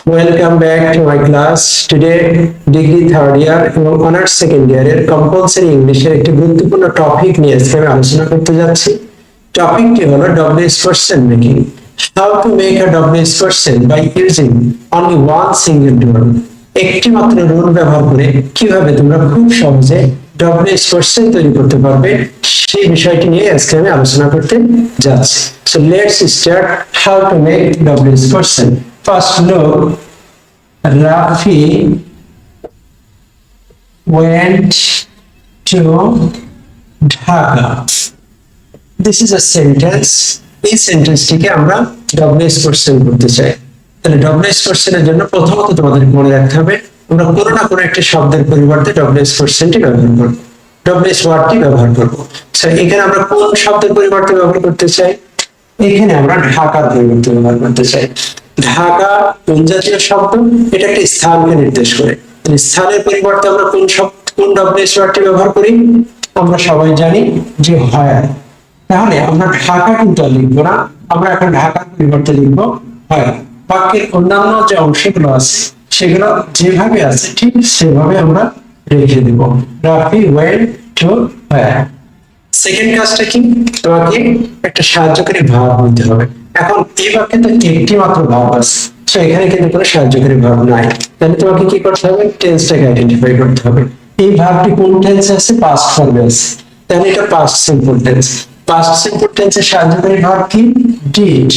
Welcome back to my class. Today, degree third year এবং honours second ইয়ারের compulsory ইংলিশের একটি গুরুত্বপূর্ণ টপিক নিয়ে আজকে আমি আলোচনা করতে যাচ্ছি। টপিকটি হলো WH question making. How to make a WH question by using only one single rule. একটি মাত্র রুল ব্যবহার করে কিভাবে তোমরা খুব সহজে WH question তৈরি করতে পারবে সেই বিষয়টি নিয়ে আজকে আমি আলোচনা করতে যাচ্ছি। So let's start how to make WH question. First look, Rafi went to Dhaka. This is a sentence. এই সেন্টেন্সটিকে আমরা WH question করতে চাই। তাহলে WH question এর জন্য প্রথমত তোমাদের মনে রাখতে হবে আমরা কোনো না কোনো একটি শব্দের পরিবর্তে WH questionটি ব্যবহার করব। WH ওয়ার্ডটি ব্যবহার করব। এখানে আমরা কোন শব্দের পরিবর্তে ব্যবহার করতে চাই? এখানে আমরা ঢাকার পরিবর্তে ব্যবহার করতে চাই। ঢাকা কোন জাতীয় শব্দ? এটা একটা স্থানকে নির্দেশ করে। স্থানের পরিবর্তে আমরা কোন WH ওয়ার্ডটি ব্যবহার করি? আমরা সবাই জানি যে হয়। তাহলে আমরা ঢাকা কিন্তু লিখবো না, আমরা এখন ঢাকার পরিবর্তে লিখবো হয়। বাক্যের অন্যান্য যে অংশগুলো আছে সেগুলো যেভাবে আছে ঠিক সেভাবে আমরা রেখে দিব। রাফি ওয়েন্ট টু হয়। সেকেন্ড কাজটা কি? তোমাকে একটা সাহায্যকারী ভার্ব নিতে হবে। এখন এই বাক্যে তো একটি মাত্র ভার্ব আছে, তো এখানে কিন্তু কোনো সাহায্যকারী ভার্ব নাই। তাহলে তোমাকে কি করতে হবে? টেন্সটাকে আইডেন্টিফাই করতে হবে। এই ভার্বটি কোন টেন্সে আছে? পাস্ট ফর্মে আছে। তাহলে এটা past simple tense. Past simple টেন্সের সাহায্যকারী ভার্ব কি? ডিড।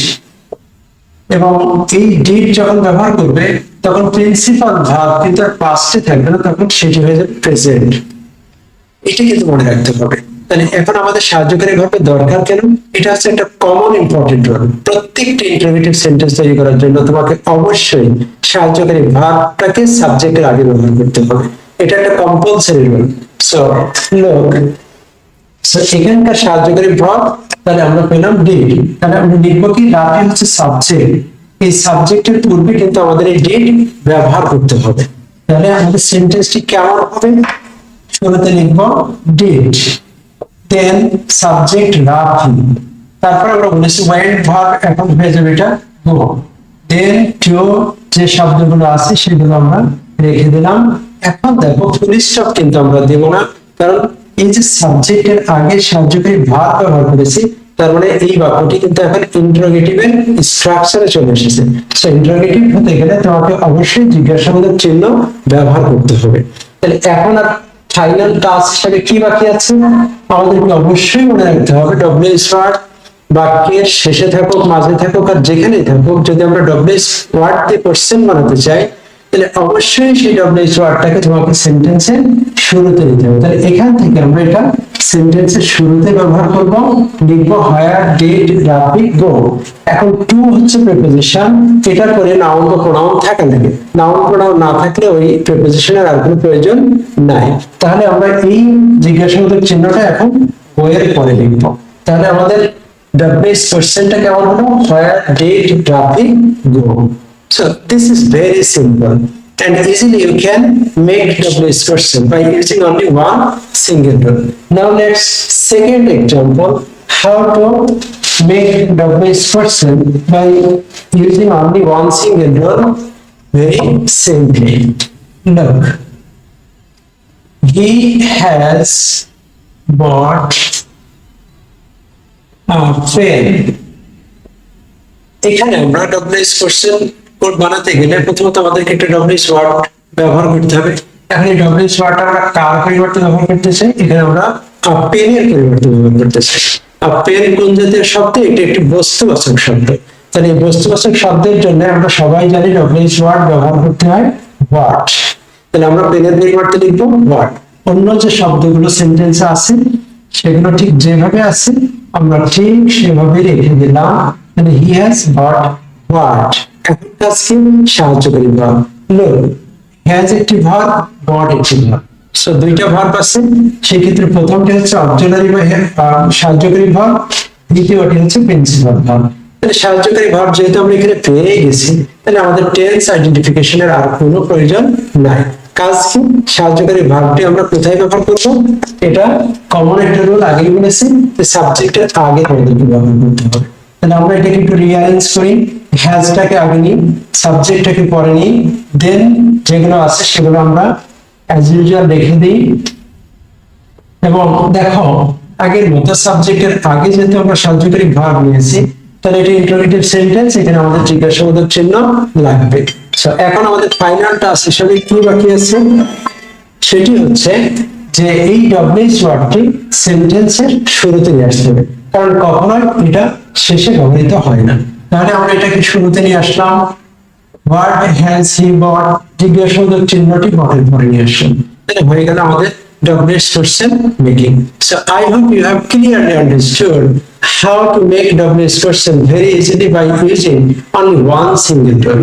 এবং এই ডিড যখন ব্যবহার করবে তখন প্রিন্সিপাল ভার্ব কিন্তু আর পাস্টে থাকবে না, তখন সেটি হয়ে যাবে প্রেজেন্ট। এটা কিন্তু মনে রাখতে হবে। তাহলে এখন আমাদের সাহায্যকারী ভার্বের দরকার কেন? এটা হচ্ছে একটা কমন ইম্পর্টেন্ট রোল। প্রত্যেকটা ইন্টারোগেটিভ সেন্টেন্স তৈরি করার জন্য তোমাকে অবশ্যই সাহায্যকারী ভার্বটাকে সাবজেক্টের আগে ব্যবহার করতে হবে। এটা একটা কম্পালসারি রোল। সো লুক, এখানকার সাহায্যকারী ভার্ব তাহলে আমরা পেলাম ডিড। তাহলে আমরা লিখবো কি? রাফি হচ্ছে সাবজেক্ট। এই সাবজেক্টের পূর্বে কিন্তু আমাদের এই ডিড ব্যবহার করতে হবে। তাহলে আমাদের সেন্টেন্সটি কেমন হবে? শুরুতে লিখবো ডিড, দেন সাবজেক্ট রাফি, তারপর আমরা বলেছি ওয়েন্ট ভার্ব, এখন হয়ে যাবে এটা গো, দেন টু যে শব্দগুলো আছে সেগুলো আমরা রেখে দিলাম। এখন দেখো ফুল স্টপ কিন্তু আমরা দেব না, কারণ এই যে সাবজেক্টের আগে সাহায্যকারী ভার্ব ব্যবহার করেছি, তার মানে এই বাক্যটি কিন্তু এখন ইন্টারোগেটিভের স্ট্রাকচারে চলে এসেছে। সো ইন্টারোগেটিভ হতে গেলে তোমাকে অবশ্যই জিজ্ঞাসাবাদের চিহ্ন ব্যবহার করতে হবে। তাহলে এখন আর ফাইনাল টাস্ক হিসেবে কি বাকি আছে? আমাদেরকে অবশ্যই মনে রাখতে হবে WH ওয়ার্ড বাক্যের শেষে থাকুক, মাঝে থাকুক আর যেখানেই থাকুক, যদি আমরা WH ওয়ার্ড দিয়ে কোশ্চেন বানাতে চাই তাহলে অবশ্যই সেই WH ওয়ার্ডটাকে তোমাকে সেন্টেন্সের শুরুতে দিতে হবে। তাহলে এখান থেকে আমরা এটা সেন্টেন্সের শুরুতে ব্যবহার করব, লিখব হোয়ার ডিড রাফি গো। এখন টু হচ্ছে প্রিপোজিশন, এটার পরে নাউন বা প্রোনাউন থাকা লাগে। নাউন প্রোনাউন না থাকলে ওই প্রিপোজিশনের আর কোনো প্রয়োজন নাই। তাহলে আমরা এই জিজ্ঞাসাবাদের চিহ্নটা এখন গো এর পরে লিখব। তাহলে আমাদের WH কোশ্চেনটা কেমন হলো? Where did Rafi go. So this is very simple and easily you can make WH question by using only one single rule. Now let's second example, how to make WH question by using only one single rule. Very simply, look, he has bought a pen. এখানে আমরা WH question code বানাতে গেলে প্রথমত আমাদেরকে একটা WH word ব্যবহার করতে হবে। এখন এই WH ওয়ার্ডটা আমরা কার পরিবর্তে ব্যবহার করতে চাই? এখানে আমরা পেনের পরিবর্তে ব্যবহার করতে চাই। পেন কোন জাতীয় শব্দ? এটা একটি বস্তুবাচক শব্দ। তাহলে এই বস্তুবাচক শব্দের জন্য আমরা সবাই জানি WH ওয়ার্ড ব্যবহার করতে হয় হোয়াট। তাহলে আমরা পেনের পরিবর্তে লিখবো হোয়াট। অন্য যে শব্দগুলো সেন্টেন্সে আছে সেগুলো ঠিক যেভাবে আছে আমরা ঠিক সেভাবে রেখে দিলাম। তাহলে he has bought what? এখন কাজ কি? সাহায্যকারী ভার্ব। look, has একটি ভার্ব, bought একটি ভার্ব। সো দুইটা ভার্ব আছে, সেই ক্ষেত্রে প্রথমটি হচ্ছে অক্সিলারি বা সাহায্যকারী ভার্ব, দ্বিতীয়টি হচ্ছে প্রিন্সিপাল ভার্ব। তাহলে সাহায্যকারী ভার্ব যেহেতু আমরা এখানে পেয়ে গেছি, তাহলে আমাদের টেন্স আইডেন্টিফিকেশনের আর কোনো প্রয়োজন নাই। কাজ কি? সাহায্যকারী ভার্বটি আমরা কোথায় ব্যবহার করব? এটা কমন একটা রুল আগেই বলেছি যে সাবজেক্টের আগে আমাদেরকে ব্যবহার করতে হবে। তাহলে আমরা এটাকে একটু রিঅ্যারেঞ্জ করি, হ্যাজটাকে আগে নিই, সাবজেক্টটাকে পরে নিই, দেন যেগুলো আছে সেগুলো আমরা অ্যাজ ইউজুয়াল রেখে দিই। এবং দেখো আগের মতো সাবজেক্টের আগে যেহেতু আমরা সাহায্যকারী ভার্ব নিয়েছি, তাহলে এটা ইন্টারোগেটিভ সেন্টেন্স, এখানে আমাদের জিজ্ঞাসাবাদের চিহ্ন লাগবে। সো এখন আমাদের ফাইনাল টাস্ক হিসেবে কি বাকি আছে, সেটি হচ্ছে যে এই ডব্লিউএইচ ওয়ার্ডটি সেন্টেন্সের শুরুতে নিয়ে আসতে হবে, কারণ কখনোই এটা শেষে ব্যবহৃত হয় না। তাহলে আমরা এটাকে শুরুতে নিয়ে আসলাম, হোয়াট হ্যাজ হি বট, জিজ্ঞাসাবাদের চিহ্নটি বটের পরে নিয়ে আসলাম, তাহলে হয়ে গেল আমাদের WH question making. So I hope you have clearly understood how to make WH question very easily by using only one single tool.